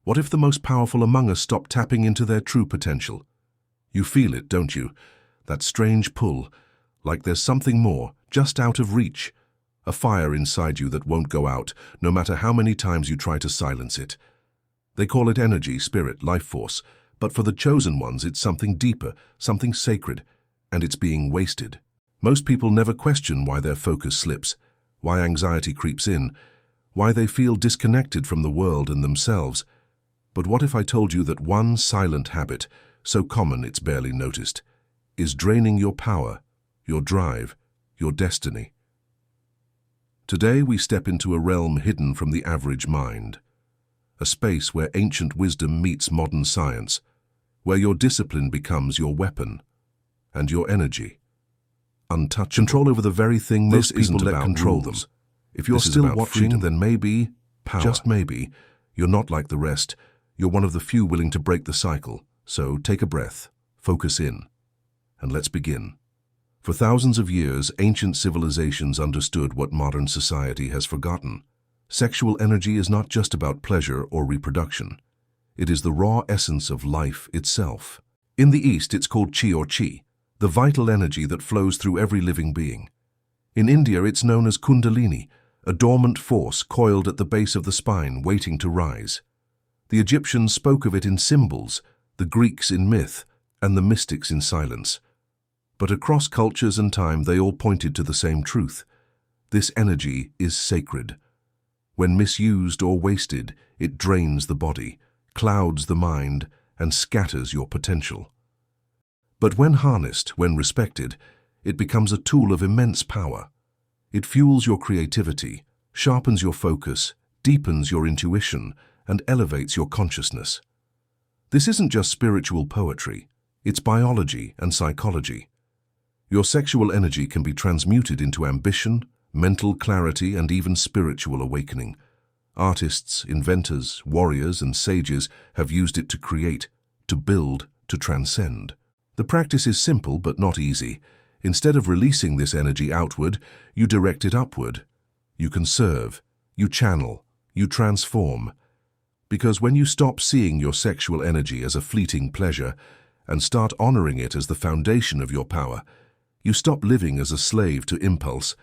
What if the most powerful among us stop tapping into their true potential? You feel it, don't you? That strange pull, like there's something more, just out of reach. A fire inside you that won't go out, no matter how many times you try to silence it. They call it energy, spirit, life force, but for the chosen ones it's something deeper, something sacred, and it's being wasted. Most people never question why their focus slips, why anxiety creeps in, why they feel disconnected from the world and themselves. But what if I told you that one silent habit, so common it's barely noticed, is draining your power, your drive, your destiny? Today we step into a realm hidden from the average mind, a space where ancient wisdom meets modern science, where your discipline becomes your weapon, and your energy untouched. Control over the very thing most people let control them. If you're still watching, then maybe, just maybe, you're not like the rest. You're one of the few willing to break the cycle. So take a breath, focus in, and let's begin. For thousands of years, ancient civilizations understood what modern society has forgotten. Sexual energy is not just about pleasure or reproduction. It is the raw essence of life itself. In the East, it's called chi or chi, the vital energy that flows through every living being. In India, it's known as kundalini, a dormant force coiled at the base of the spine, waiting to rise. The Egyptians spoke of it in symbols, the Greeks in myth, and the mystics in silence. But across cultures and time, they all pointed to the same truth. This energy is sacred. When misused or wasted, it drains the body, clouds the mind, and scatters your potential. But when harnessed, when respected, it becomes a tool of immense power. It fuels your creativity, sharpens your focus, deepens your intuition, and elevates your consciousness. This isn't just spiritual poetry, it's biology and psychology. Your sexual energy can be transmuted into ambition, mental clarity, and even spiritual awakening. Artists, inventors, warriors, and sages have used it to create, to build, to transcend. The practice is simple but not easy. Instead of releasing this energy outward, you direct it upward. You conserve, you channel, you transform. Because when you stop seeing your sexual energy as a fleeting pleasure and start honoring it as the foundation of your power, you stop living as a slave to impulse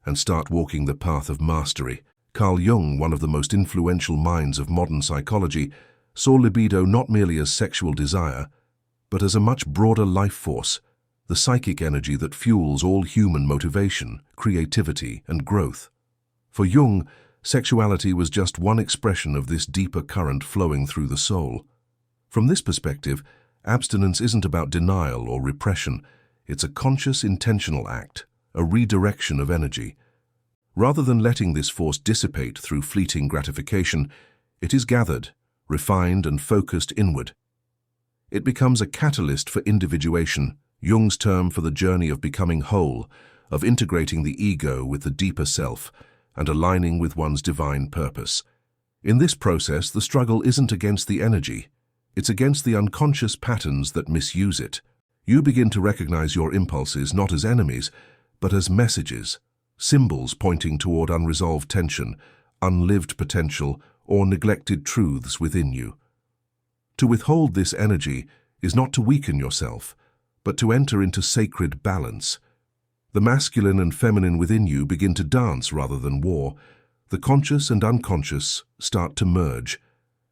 and start walking the path of mastery. Carl Jung, one of the most influential minds of modern psychology, saw libido not merely as sexual desire, but as a much broader life force, the psychic energy that fuels all human motivation, creativity, and growth. For Jung, sexuality was just one expression of this deeper current flowing through the soul. From this perspective, abstinence isn't about denial or repression. It's a conscious, intentional act, a redirection of energy. Rather than letting this force dissipate through fleeting gratification, it is gathered, refined, and focused inward. It becomes a catalyst for individuation, Jung's term for the journey of becoming whole, of integrating the ego with the deeper self, and aligning with one's divine purpose. In this process, the struggle isn't against the energy. It's against the unconscious patterns that misuse it. You begin to recognize your impulses not as enemies, but as messages, symbols pointing toward unresolved tension, unlived potential, or neglected truths within you. To withhold this energy is not to weaken yourself, but to enter into sacred balance. The masculine and feminine within you begin to dance rather than war. The conscious and unconscious start to merge,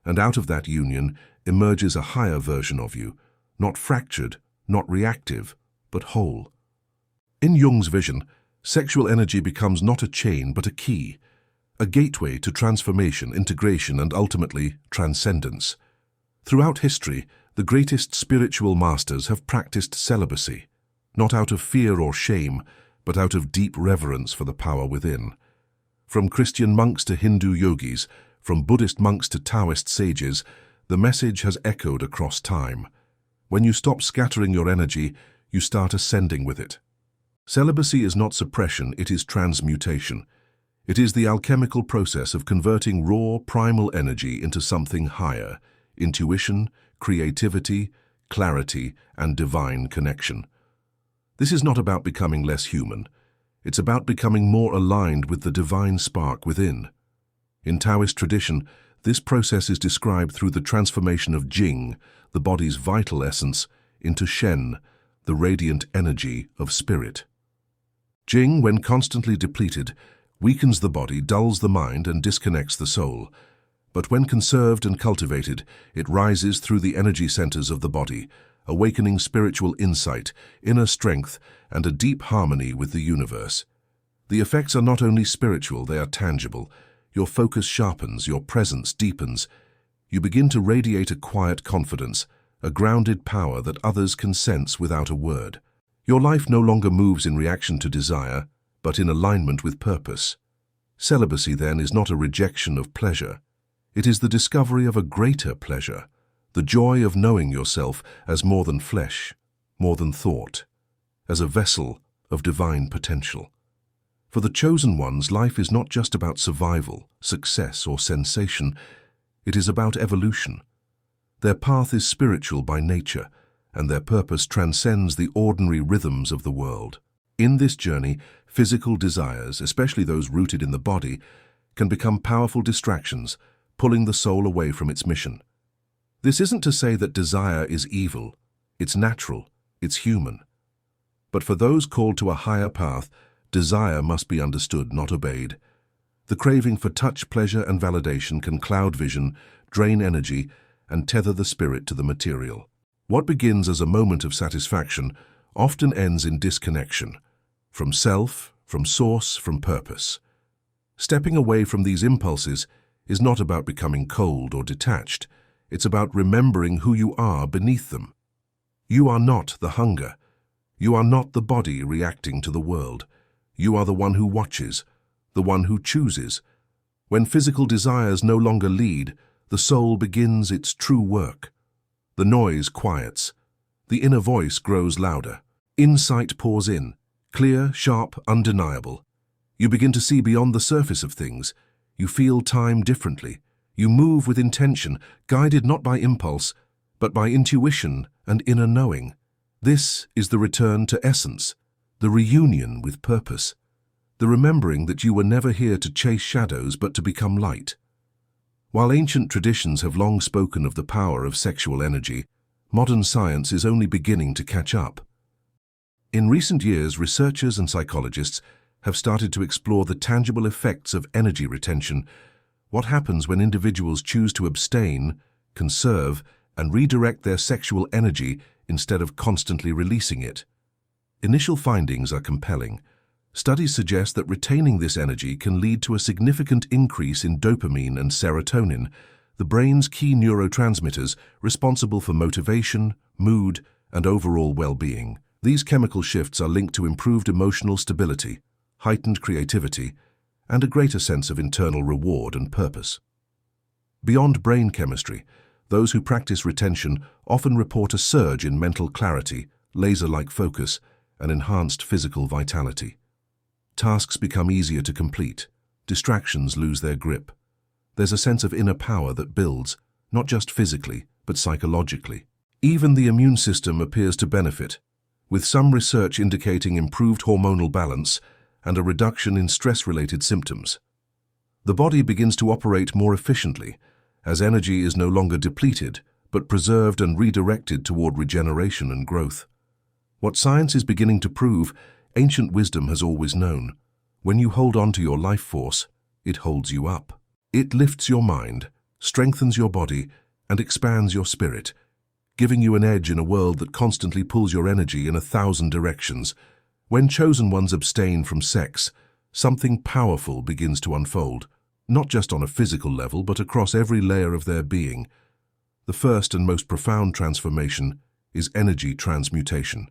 and out of that union emerges a higher version of you, not fractured, not reactive, but whole. In Jung's vision, sexual energy becomes not a chain but a key, a gateway to transformation, integration, and ultimately transcendence. Throughout history, the greatest spiritual masters have practiced celibacy, not out of fear or shame, but out of deep reverence for the power within. From Christian monks to Hindu yogis, from Buddhist monks to Taoist sages, the message has echoed across time. When you stop scattering your energy, you start ascending with it. Celibacy is not suppression, it is transmutation. It is the alchemical process of converting raw, primal energy into something higher: intuition, creativity, clarity, and divine connection. This is not about becoming less human. It's about becoming more aligned with the divine spark within. In Taoist tradition, This process is described through the transformation of Jing, the body's vital essence, into Shen, the radiant energy of spirit. Jing, when constantly depleted, weakens the body, dulls the mind, and disconnects the soul. But when conserved and cultivated, it rises through the energy centers of the body, awakening spiritual insight, inner strength, and a deep harmony with the universe. The effects are not only spiritual, they are tangible. Your focus sharpens, your presence deepens. You begin to radiate a quiet confidence, a grounded power that others can sense without a word. Your life no longer moves in reaction to desire, but in alignment with purpose. Celibacy, then, is not a rejection of pleasure. It is the discovery of a greater pleasure, the joy of knowing yourself as more than flesh, more than thought, as a vessel of divine potential. For the chosen ones, life is not just about survival, success, or sensation. It is about evolution. Their path is spiritual by nature, and their purpose transcends the ordinary rhythms of the world. In this journey, physical desires, especially those rooted in the body, can become powerful distractions, pulling the soul away from its mission. This isn't to say that desire is evil. It's natural, it's human. But for those called to a higher path, desire must be understood, not obeyed. The craving for touch, pleasure, and validation can cloud vision, drain energy, and tether the spirit to the material. What begins as a moment of satisfaction often ends in disconnection, from self, from source, from purpose. Stepping away from these impulses is not about becoming cold or detached. It's about remembering who you are beneath them. You are not the hunger. You are not the body reacting to the world. You are the one who watches, the one who chooses. When physical desires no longer lead, the soul begins its true work. The noise quiets. The inner voice grows louder. Insight pours in, clear, sharp, undeniable. You begin to see beyond the surface of things. You feel time differently. You move with intention, guided not by impulse, but by intuition and inner knowing. This is the return to essence, the reunion with purpose, the remembering that you were never here to chase shadows but to become light. While ancient traditions have long spoken of the power of sexual energy, modern science is only beginning to catch up. In recent years, researchers and psychologists have started to explore the tangible effects of energy retention, what happens when individuals choose to abstain, conserve, and redirect their sexual energy instead of constantly releasing it. Initial findings are compelling. Studies suggest that retaining this energy can lead to a significant increase in dopamine and serotonin, the brain's key neurotransmitters responsible for motivation, mood, and overall well-being. These chemical shifts are linked to improved emotional stability, heightened creativity, and a greater sense of internal reward and purpose. Beyond brain chemistry, those who practice retention often report a surge in mental clarity, laser-like focus, and enhanced physical vitality. Tasks become easier to complete. Distractions lose their grip. There's a sense of inner power that builds, not just physically, but psychologically. Even the immune system appears to benefit, with some research indicating improved hormonal balance and a reduction in stress-related symptoms. The body begins to operate more efficiently, as energy is no longer depleted, but preserved and redirected toward regeneration and growth. What science is beginning to prove, ancient wisdom has always known. When you hold on to your life force, it holds you up. It lifts your mind, strengthens your body, and expands your spirit, giving you an edge in a world that constantly pulls your energy in 1,000 directions. When chosen ones abstain from sex, something powerful begins to unfold, not just on a physical level, but across every layer of their being. The first and most profound transformation is energy transmutation,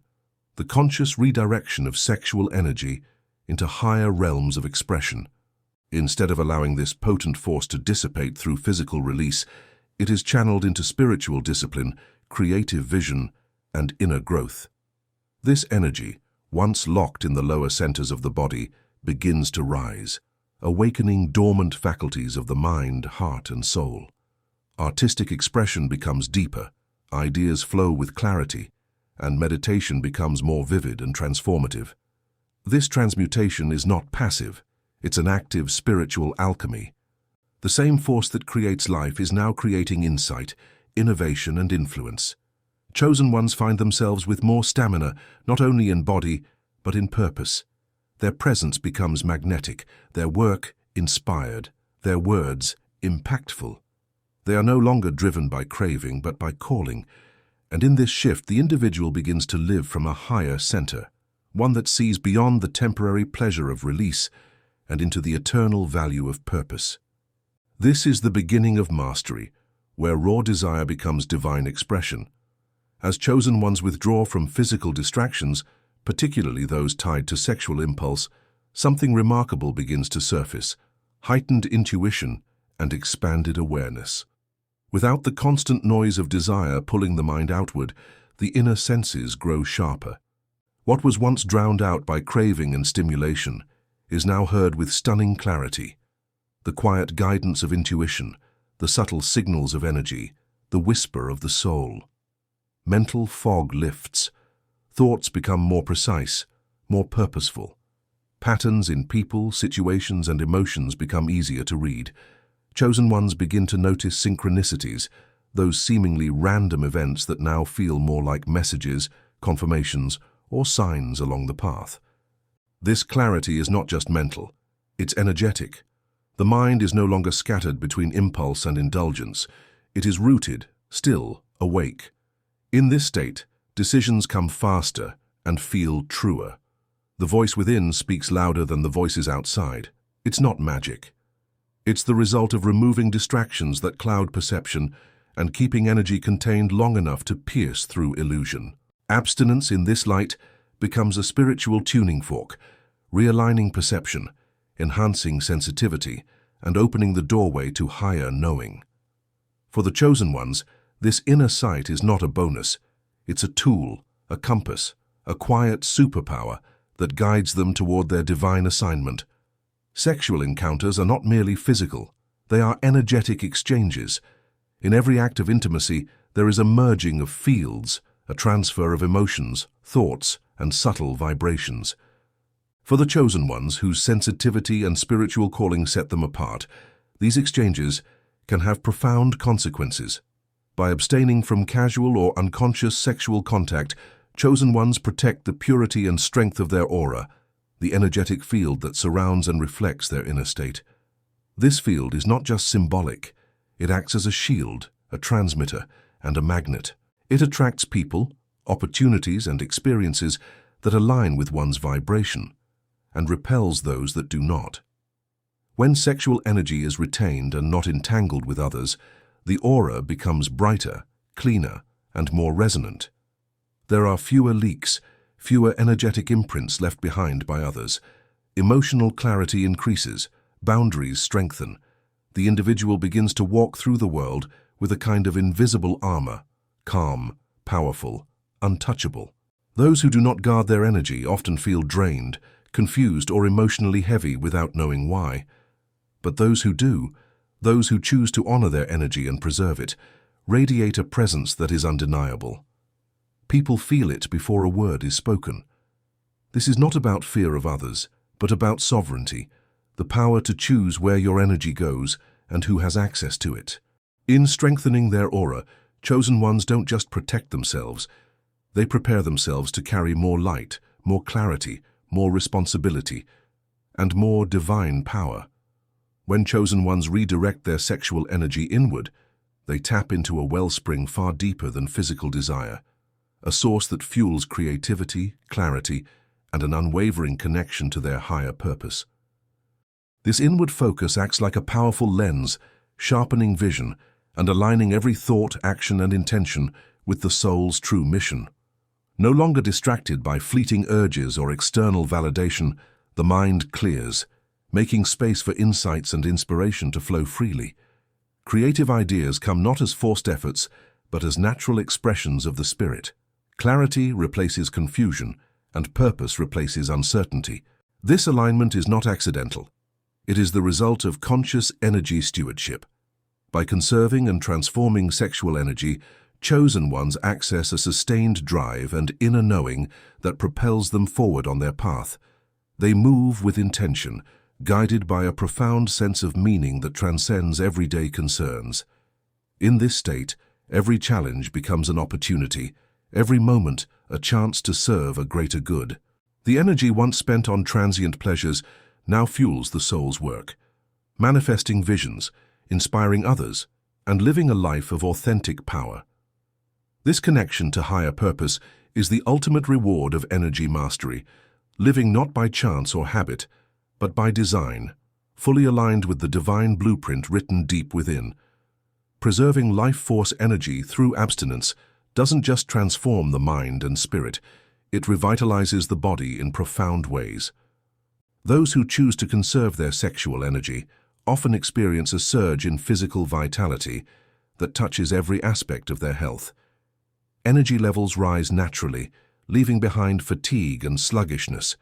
the conscious redirection of sexual energy into higher realms of expression. Instead of allowing this potent force to dissipate through physical release, it is channeled into spiritual discipline, creative vision, and inner growth. This energy, once locked in the lower centers of the body, begins to rise, awakening dormant faculties of the mind, heart, and soul. Artistic expression becomes deeper, ideas flow with clarity, and meditation becomes more vivid and transformative. This transmutation is not passive, it's an active spiritual alchemy. The same force that creates life is now creating insight, innovation, and influence. Chosen ones find themselves with more stamina, not only in body, but in purpose. Their presence becomes magnetic, their work inspired, their words impactful. They are no longer driven by craving, but by calling. And in this shift, the individual begins to live from a higher center, one that sees beyond the temporary pleasure of release and into the eternal value of purpose. This is the beginning of mastery, where raw desire becomes divine expression. As chosen ones withdraw from physical distractions, particularly those tied to sexual impulse, something remarkable begins to surface: heightened intuition and expanded awareness. Without the constant noise of desire pulling the mind outward, the inner senses grow sharper. What was once drowned out by craving and stimulation is now heard with stunning clarity. The quiet guidance of intuition, the subtle signals of energy, the whisper of the soul. Mental fog lifts. Thoughts become more precise, more purposeful. Patterns in people, situations, and emotions become easier to read. Chosen ones begin to notice synchronicities, those seemingly random events that now feel more like messages, confirmations, or signs along the path. This clarity is not just mental, it's energetic. The mind is no longer scattered between impulse and indulgence. It is rooted, still, awake. In this state, decisions come faster and feel truer. The voice within speaks louder than the voices outside. It's not magic. It's the result of removing distractions that cloud perception and keeping energy contained long enough to pierce through illusion. Abstinence in this light becomes a spiritual tuning fork, realigning perception, enhancing sensitivity, and opening the doorway to higher knowing. For the chosen ones, this inner sight is not a bonus. It's a tool, a compass, a quiet superpower that guides them toward their divine assignment. Sexual encounters are not merely physical, they are energetic exchanges. In every act of intimacy, there is a merging of fields, a transfer of emotions, thoughts, and subtle vibrations. For the chosen ones, whose sensitivity and spiritual calling set them apart, these exchanges can have profound consequences. By abstaining from casual or unconscious sexual contact, chosen ones protect the purity and strength of their aura, the energetic field that surrounds and reflects their inner state. This field is not just symbolic, it acts as a shield, a transmitter, and a magnet. It attracts people, opportunities, and experiences that align with one's vibration, and repels those that do not. When sexual energy is retained and not entangled with others, the aura becomes brighter, cleaner, and more resonant. There are fewer leaks, fewer energetic imprints left behind by others. Emotional clarity increases, boundaries strengthen. The individual begins to walk through the world with a kind of invisible armor, calm, powerful, untouchable. Those who do not guard their energy often feel drained, confused, or emotionally heavy without knowing why. But those who do, those who choose to honor their energy and preserve it, radiate a presence that is undeniable. People feel it before a word is spoken. This is not about fear of others, but about sovereignty, the power to choose where your energy goes and who has access to it. In strengthening their aura, chosen ones don't just protect themselves, they prepare themselves to carry more light, more clarity, more responsibility, and more divine power. When chosen ones redirect their sexual energy inward, they tap into a wellspring far deeper than physical desire, a source that fuels creativity, clarity, and an unwavering connection to their higher purpose. This inward focus acts like a powerful lens, sharpening vision and aligning every thought, action, and intention with the soul's true mission. No longer distracted by fleeting urges or external validation, the mind clears, making space for insights and inspiration to flow freely. Creative ideas come not as forced efforts, but as natural expressions of the spirit. Clarity replaces confusion, and purpose replaces uncertainty. This alignment is not accidental. It is the result of conscious energy stewardship. By conserving and transforming sexual energy, chosen ones access a sustained drive and inner knowing that propels them forward on their path. They move with intention, guided by a profound sense of meaning that transcends everyday concerns. In this state, every challenge becomes an opportunity, every moment a chance to serve a greater good. The energy once spent on transient pleasures now fuels the soul's work, manifesting visions, inspiring others, and living a life of authentic power. This connection to higher purpose is the ultimate reward of energy mastery, living not by chance or habit, but by design, fully aligned with the divine blueprint written deep within. Preserving life force energy through abstinence doesn't just transform the mind and spirit, it revitalizes the body in profound ways. Those who choose to conserve their sexual energy often experience a surge in physical vitality that touches every aspect of their health. Energy levels rise naturally, leaving behind fatigue and sluggishness.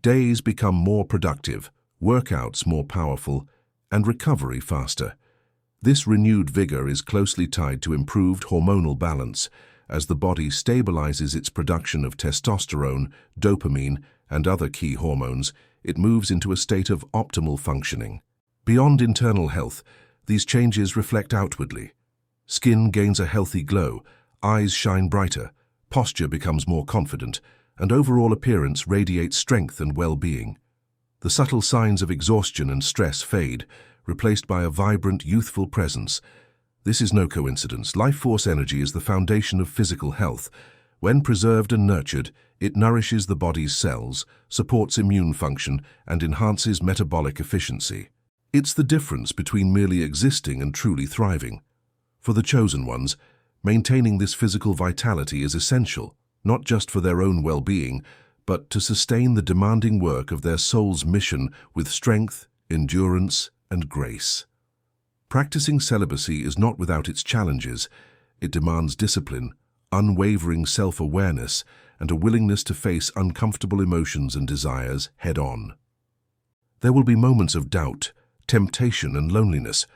Days become more productive, workouts more powerful, and recovery faster. This renewed vigor is closely tied to improved hormonal balance, as the body stabilizes its production of testosterone, dopamine, and other key hormones. It moves into a state of optimal functioning. Beyond internal health, these changes reflect outwardly. Skin gains a healthy glow, eyes shine brighter, posture becomes more confident, and overall appearance radiates strength and well-being. The subtle signs of exhaustion and stress fade, replaced by a vibrant, youthful presence. This is no coincidence. Life force energy is the foundation of physical health. When preserved and nurtured, it nourishes the body's cells, supports immune function, and enhances metabolic efficiency. It's the difference between merely existing and truly thriving. For the chosen ones, maintaining this physical vitality is essential, not just for their own well-being, but to sustain the demanding work of their soul's mission with strength, endurance, and grace. Practicing celibacy is not without its challenges. It demands discipline, unwavering self-awareness, and a willingness to face uncomfortable emotions and desires head-on. There will be moments of doubt, temptation, and loneliness,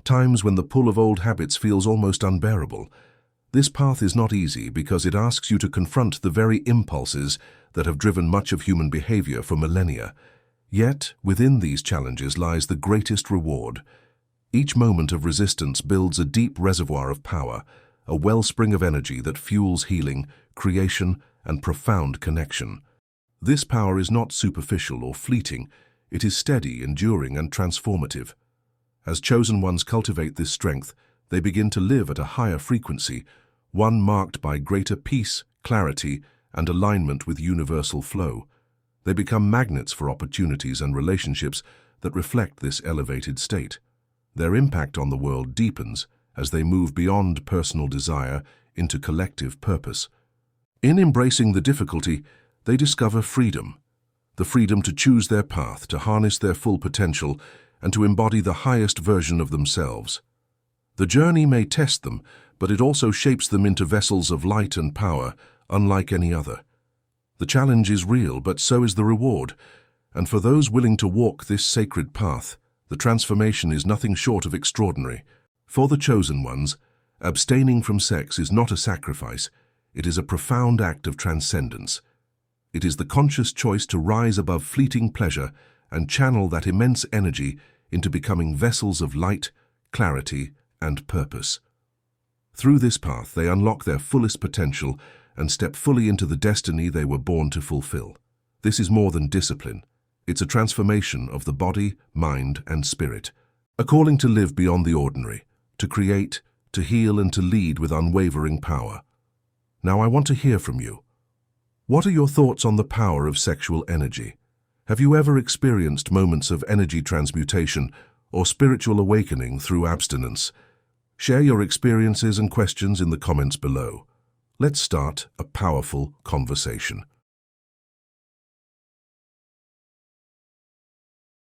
times when the pull of old habits feels almost unbearable. This path is not easy because it asks you to confront the very impulses that have driven much of human behavior for millennia. Yet, within these challenges lies the greatest reward. Each moment of resistance builds a deep reservoir of power, a wellspring of energy that fuels healing, creation, and profound connection. This power is not superficial or fleeting, it is steady, enduring, and transformative. As chosen ones cultivate this strength, they begin to live at a higher frequency, one marked by greater peace, clarity, and alignment with universal flow. They become magnets for opportunities and relationships that reflect this elevated state. Their impact on the world deepens as they move beyond personal desire into collective purpose. In embracing the difficulty, they discover freedom. The freedom to choose their path, to harness their full potential, and to embody the highest version of themselves. The journey may test them, but it also shapes them into vessels of light and power, unlike any other. The challenge is real, but so is the reward, and for those willing to walk this sacred path, the transformation is nothing short of extraordinary. For the chosen ones, abstaining from sex is not a sacrifice, it is a profound act of transcendence. It is the conscious choice to rise above fleeting pleasure and channel that immense energy into becoming vessels of light, clarity, and purpose. Through this path, they unlock their fullest potential and step fully into the destiny they were born to fulfill. This is more than discipline. It's a transformation of the body, mind, and spirit. A calling to live beyond the ordinary, to create, to heal, and to lead with unwavering power. Now I want to hear from you. What are your thoughts on the power of sexual energy? Have you ever experienced moments of energy transmutation or spiritual awakening through abstinence? Share your experiences and questions in the comments below. Let's start a powerful conversation.